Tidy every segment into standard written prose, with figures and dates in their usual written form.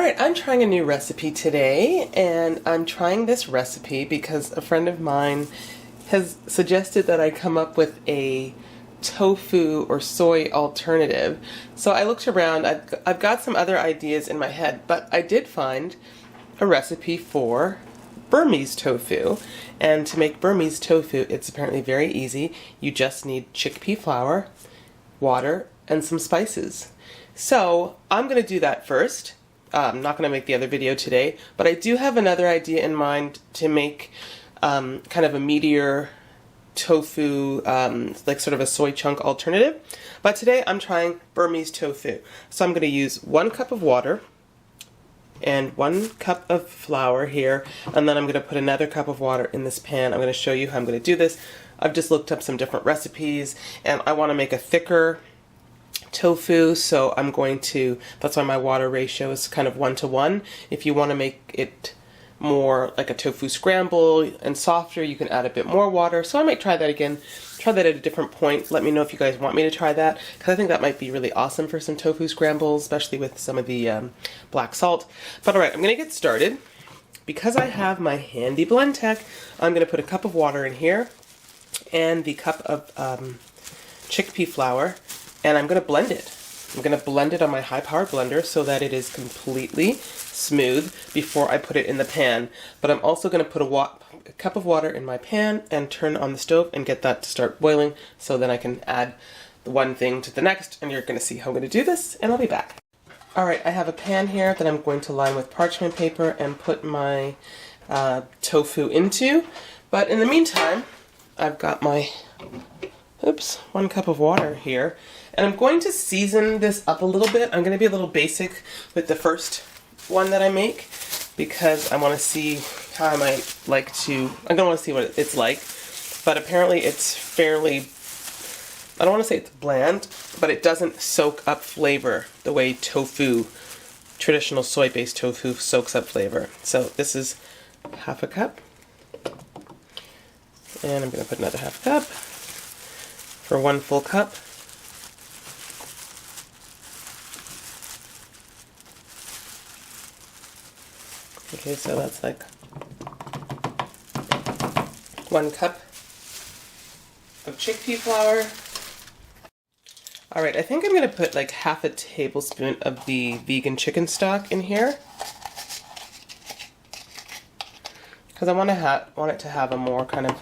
Alright, I'm trying a new recipe today, and I'm trying this recipe because a friend of mine has suggested that I come up with a tofu or soy alternative. So I looked around, I've got some other ideas in my head, but I did find a recipe for Burmese tofu. And to make Burmese tofu, it's apparently very easy. You just need chickpea flour, water, and some spices. So I'm going to do that first. I'm not going to make the other video today, but I do have another idea in mind to make kind of a meatier tofu, like sort of a soy chunk alternative. But today I'm trying Burmese tofu. So I'm going to use 1 cup of water and 1 cup of flour here, and then I'm going to put another cup of water in this pan. I'm going to show you how I'm going to do this. I've just looked up some different recipes, and I want to make a thicker tofu, so I'm going to, that's why my water ratio is kind of 1-to-1. If you want to make it more like a tofu scramble and softer, you can add a bit more water. So I might try that again, try that at a different point. Let me know if you guys want me to try that, because I think that might be really awesome for some tofu scrambles, especially with some of the black salt. But alright, I'm going to get started. Because I have my handy blend tech, I'm going to put a cup of water in here and the cup of chickpea flour, and I'm going to blend it. I'm going to blend it on my high-powered blender so that it is completely smooth before I put it in the pan. But I'm also going to put a cup of water in my pan and turn on the stove and get that to start boiling, so then I can add the one thing to the next, and you're going to see how I'm going to do this, and I'll be back. Alright, I have a pan here that I'm going to line with parchment paper and put my tofu into. But in the meantime, I've got my 1 cup of water here, and I'm going to season this up a little bit. I'm going to be a little basic with the first one that I make, because I want to see how I might like to, I don't want to see what it's like, but apparently it's fairly, I don't want to say it's bland, but it doesn't soak up flavor the way tofu, traditional soy-based tofu, soaks up flavor. So this is 1/2 cup, and I'm going to put another 1/2 cup for 1 full cup. Okay, so that's like 1 cup of chickpea flour. Alright, I think I'm going to put like 1/2 tablespoon of the vegan chicken stock in here, because I want it to have a more kind of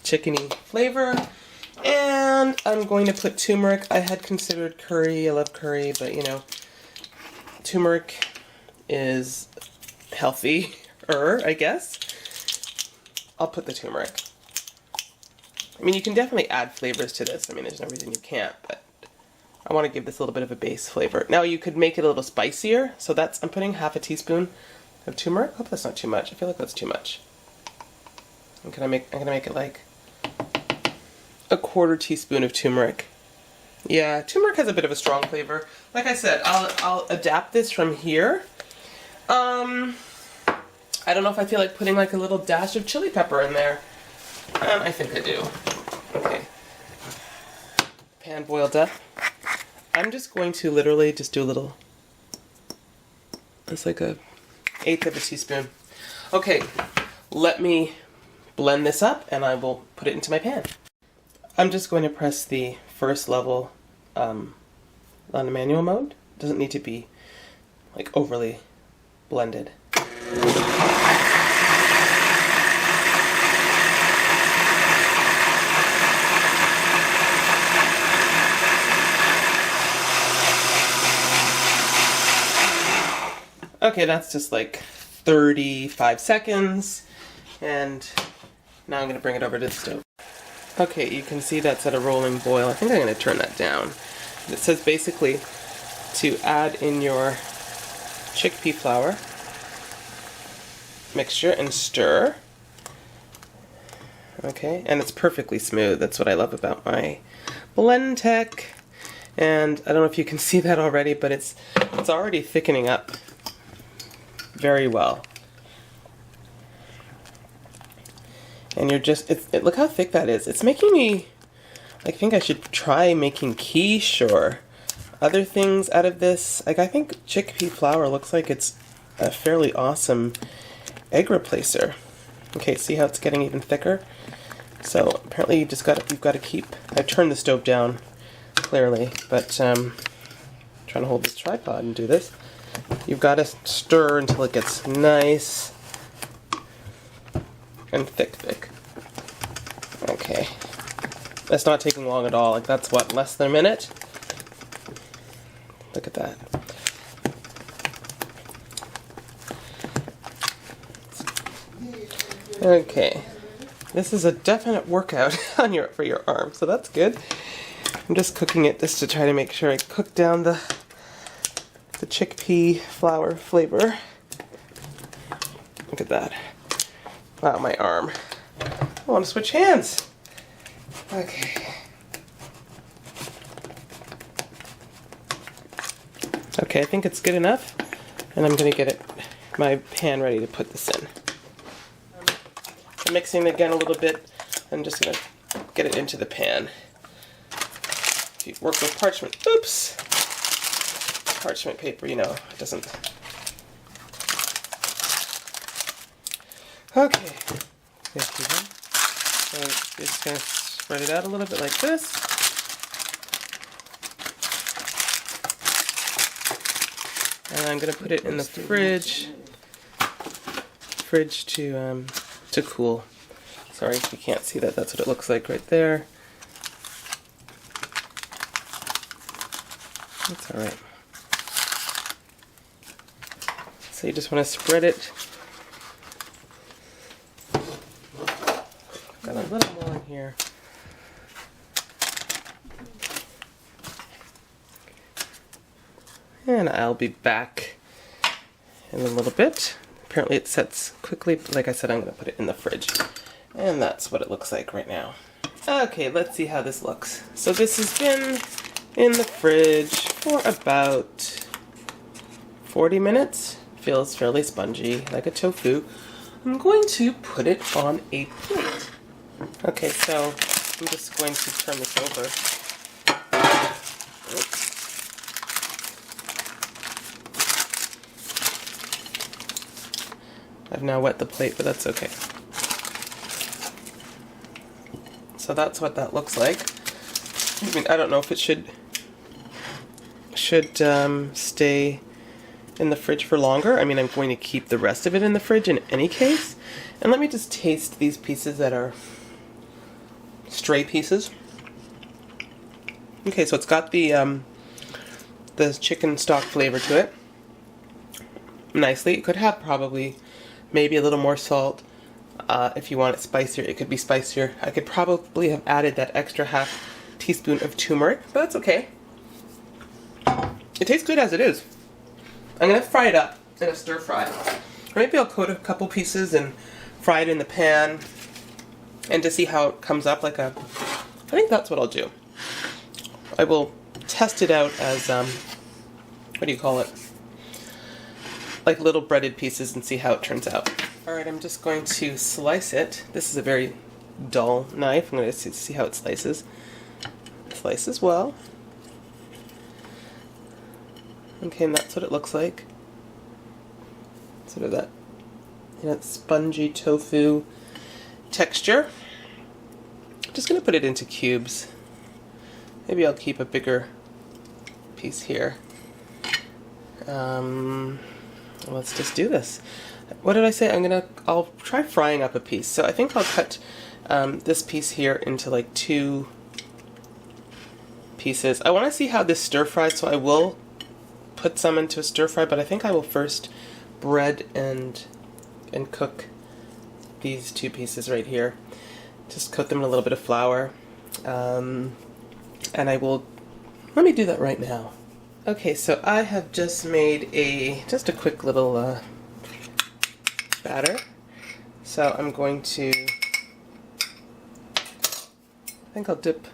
chickeny flavor. And I'm going to put turmeric. I had considered curry. I love curry, but you know, turmeric is healthier, I guess. I'll put the turmeric. I mean, you can definitely add flavors to this. I mean, there's no reason you can't, but I want to give this a little bit of a base flavor. Now you could make it a little spicier, so I'm putting 1/2 teaspoon of turmeric. I hope that's not too much. I feel like that's too much. I'm gonna make it like 1/4 teaspoon of turmeric. Yeah, turmeric has a bit of a strong flavor. Like I said, I'll adapt this from here. I don't know if I feel like putting like a little dash of chili pepper in there. I think I do. Okay. Pan boiled up. I'm just going to literally just do a little, it's like 1/8 of a teaspoon. Okay, let me blend this up and I will put it into my pan. I'm just going to press the first level on the manual mode. It doesn't need to be like overly blended. Okay, that's just like 35 seconds, and now I'm going to bring it over to the stove. Okay, you can see that's at a rolling boil. I think I'm going to turn that down. It says basically to add in your chickpea flour mixture and stir. Okay, and it's perfectly smooth. That's what I love about my blend tech. And I don't know if you can see that already, but it's already thickening up very well. And you're just, look how thick that is. It's making me, I think I should try making quiche or other things out of this. Like, I think chickpea flour looks like it's a fairly awesome egg replacer. Okay, see how it's getting even thicker? So apparently you've got to keep, I turned the stove down clearly, but trying to hold this tripod and do this. You've got to stir until it gets nice and thick. Okay. That's not taking long at all. Like, that's what, less than a minute? Look at that. Okay. This is a definite workout for your arm, so that's good. I'm just cooking it just to try to make sure I cook down the chickpea flour flavor. Look at that. Wow, my arm. I want to switch hands. Okay. Okay, I think it's good enough, and I'm going to get my pan ready to put this in. I'm mixing it again a little bit. I'm just going to get it into the pan. If you work with parchment paper, you know, it doesn't. Okay. So just going to spread it out a little bit like this. And I'm going to put it in the fridge to cool. Sorry if you can't see that. That's what it looks like right there. That's all right. So you just want to spread it. Got a little more in here. And I'll be back in a little bit. Apparently it sets quickly. Like I said, I'm going to put it in the fridge. And that's what it looks like right now. Okay, let's see how this looks. So this has been in the fridge for about 40 minutes. Feels fairly spongy, like a tofu. I'm going to put it on a plate. Okay, so I'm just going to turn this over. Oops. I've now wet the plate, but that's okay. So that's what that looks like. I mean, I don't know if it should stay in the fridge for longer. I mean, I'm going to keep the rest of it in the fridge in any case. And let me just taste these pieces that are stray pieces. Okay, so it's got the chicken stock flavor to it. Nicely. It could have probably maybe a little more salt. If you want it spicier, it could be spicier. I could probably have added that extra half teaspoon of turmeric, but that's okay. It tastes good as it is. I'm going to fry it up in a stir fry. Or maybe I'll coat a couple pieces and fry it in the pan and to see how it comes up like a... I think that's what I'll do. I will test it out as, what do you call it? Like little breaded pieces and see how it turns out. Alright, I'm just going to slice it. This is a very dull knife. I'm going to see how it slices. Slices well. Okay, and that's what it looks like. Sort of that, spongy tofu texture. I'm just going to put it into cubes. Maybe I'll keep a bigger piece here. Let's just do this. What did I say? I'll try frying up a piece. So I think I'll cut this piece here into like 2 pieces. I want to see how this stir fries, so I will put some into a stir fry, but I think I will first bread and cook these 2 pieces right here. Just coat them in a little bit of flour. And let me do that right now. Okay, so I have just made just a quick little batter. So I'm going to, I think I'll dip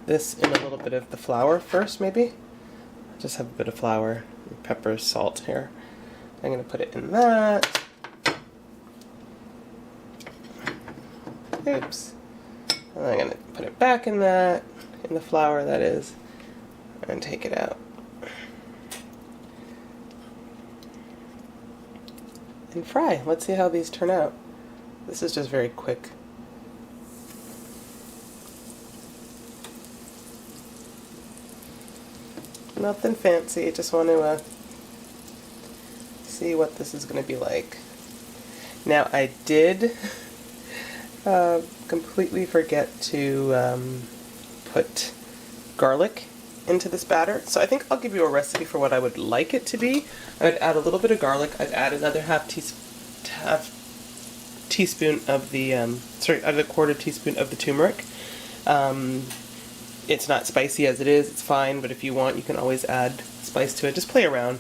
this in a little bit of the flour first, maybe. Just have a bit of flour, pepper, salt here. I'm going to put it in that. Oops. And I'm going to put it back in that, in the flour that is, and take it out. and fry. Let's see how these turn out. This is just very quick. Nothing fancy, just want to see what this is going to be like. Now I did completely forget to put garlic into this batter, so I think I'll give you a recipe for what I would like it to be. I would add a little bit of garlic. I'd add another half teaspoon of the a quarter teaspoon of the turmeric. It's not spicy as it is, it's fine, but if you want, you can always add spice to it. Just play around.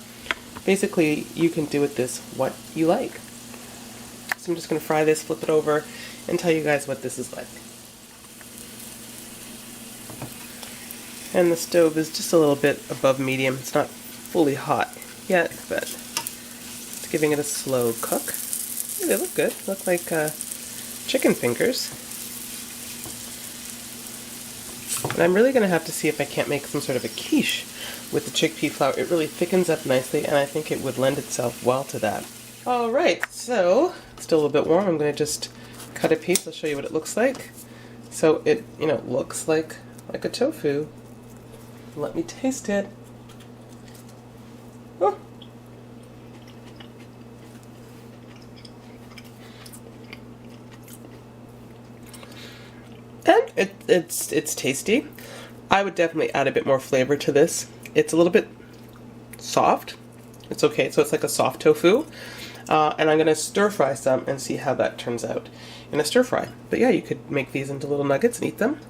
Basically, you can do with this what you like. So I'm just going to fry this, flip it over, and tell you guys what this is like. And the stove is just a little bit above medium. It's not fully hot yet, but it's giving it a slow cook. Yeah, they look good. Look like chicken fingers. And I'm really going to have to see if I can't make some sort of a quiche with the chickpea flour. It really thickens up nicely, and I think it would lend itself well to that. Alright, so, it's still a little bit warm. I'm going to just cut a piece. I'll show you what it looks like. So it, looks like a tofu. Let me taste it. Oh. And it's tasty. I would definitely add a bit more flavor to this. It's a little bit soft. It's okay, so it's like a soft tofu. And I'm going to stir fry some and see how that turns out in a stir fry. But yeah, you could make these into little nuggets and eat them.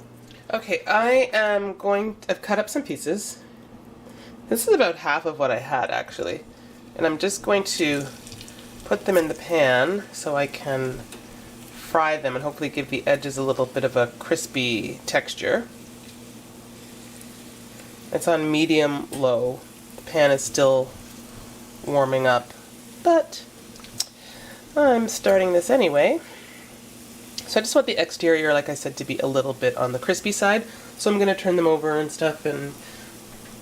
Okay, I've cut up some pieces. This is about half of what I had actually. And I'm just going to put them in the pan so I can fry them and hopefully give the edges a little bit of a crispy texture. It's on medium low. The pan is still warming up, but I'm starting this anyway. So I just want the exterior, like I said, to be a little bit on the crispy side. So I'm going to turn them over and stuff and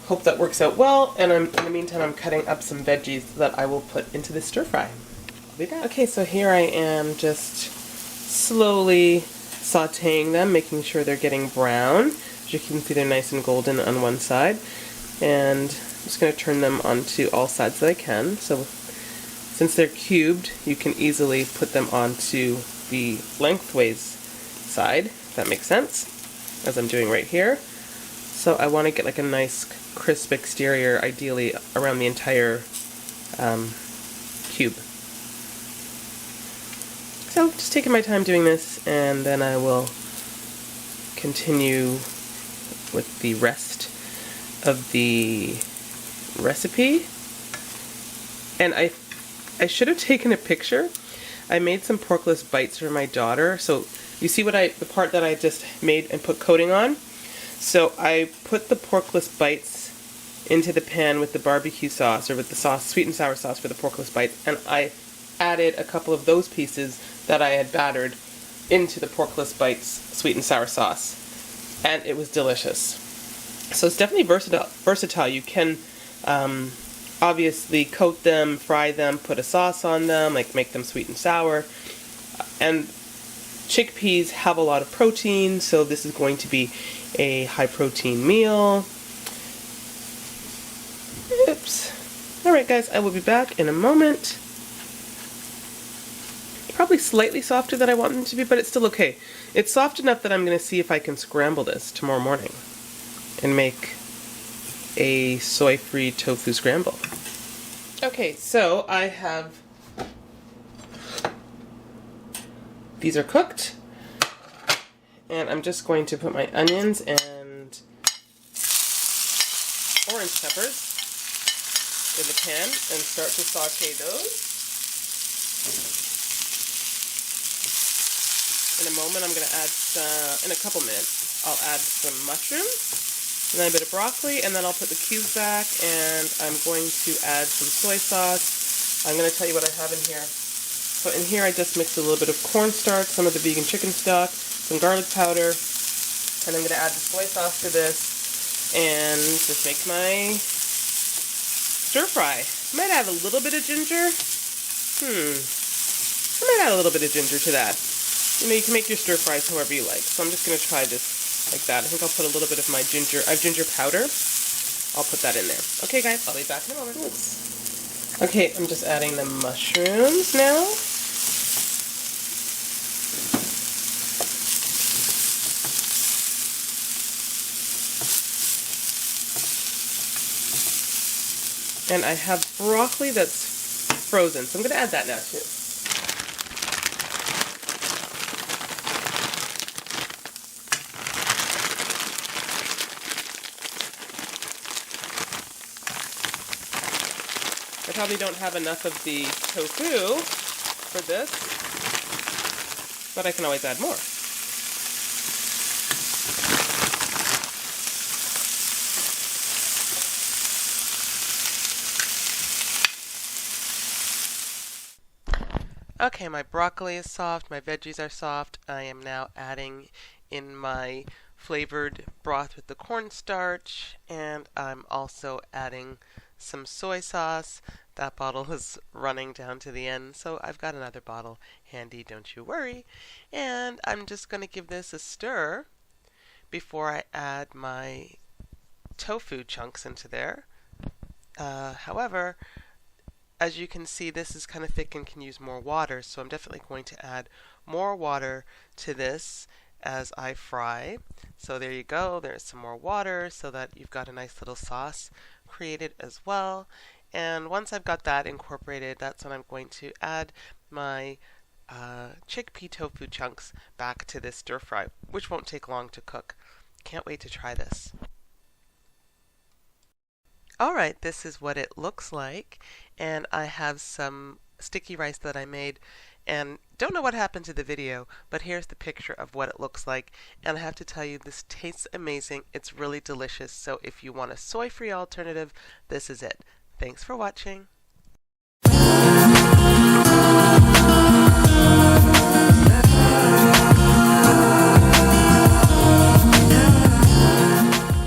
hope that works out well. And in the meantime, I'm cutting up some veggies that I will put into the stir fry. I'll be back. Okay, so here I am just slowly sauteing them, making sure they're getting brown. As you can see, they're nice and golden on one side. And I'm just going to turn them onto all sides that I can. So since they're cubed, you can easily put them onto the lengthways side, if that makes sense, as I'm doing right here. So I want to get like a nice crisp exterior, ideally around the entire cube. So just taking my time doing this, and then I will continue with the rest of the recipe. And I should have taken a picture. I made some porkless bites for my daughter. So you see what the part that I just made and put coating on? So I put the porkless bites into the pan with the barbecue sauce, or with the sauce, sweet and sour sauce for the porkless bites, and I added a couple of those pieces that I had battered into the porkless bites sweet and sour sauce, and it was delicious. So it's definitely versatile. You can obviously coat them, fry them, put a sauce on them, like make them sweet and sour. And chickpeas have a lot of protein, so this is going to be a high protein meal. Oops. Alright guys, I will be back in a moment. Probably slightly softer than I want them to be, but it's still okay. It's soft enough that I'm going to see if I can scramble this tomorrow morning and make a soy-free tofu scramble. Okay, so I have, these are cooked, and I'm just going to put my onions and orange peppers in the pan and start to saute those. In a moment, I'm going to add, in a couple minutes, I'll add some mushrooms, and then a bit of broccoli, and then I'll put the cubes back, and I'm going to add some soy sauce. I'm going to tell you what I have in here. So in here, I just mixed a little bit of cornstarch, some of the vegan chicken stock, some garlic powder, and I'm going to add the soy sauce to this, and just make my stir fry. I might add a little bit of ginger, I might add a little bit of ginger to that. You know, you can make your stir fries however you like. So I'm just going to try this like that. I think I'll put a little bit of my ginger. I have ginger powder. I'll put that in there. Okay, guys, I'll be back in a moment. Okay, I'm just adding the mushrooms now. And I have broccoli that's frozen, so I'm going to add that now too. I probably don't have enough of the tofu for this, but I can always add more. Okay, my broccoli is soft, my veggies are soft. I am now adding in my flavored broth with the cornstarch, and I'm also adding some soy sauce. That bottle is running down to the end, so I've got another bottle handy, don't you worry. And I'm just going to give this a stir before I add my tofu chunks into there. However, as you can see, this is kind of thick and can use more water, so I'm definitely going to add more water to this as I fry. So there you go, there's some more water so that you've got a nice little sauce created as well. And once I've got that incorporated, that's when I'm going to add my chickpea tofu chunks back to this stir fry, which won't take long to cook. Can't wait to try this. Alright, this is what it looks like, and I have some sticky rice that I made, and don't know what happened to the video, but here's the picture of what it looks like, and I have to tell you, this tastes amazing. It's really delicious, so if you want a soy-free alternative, this is it. Thanks for watching.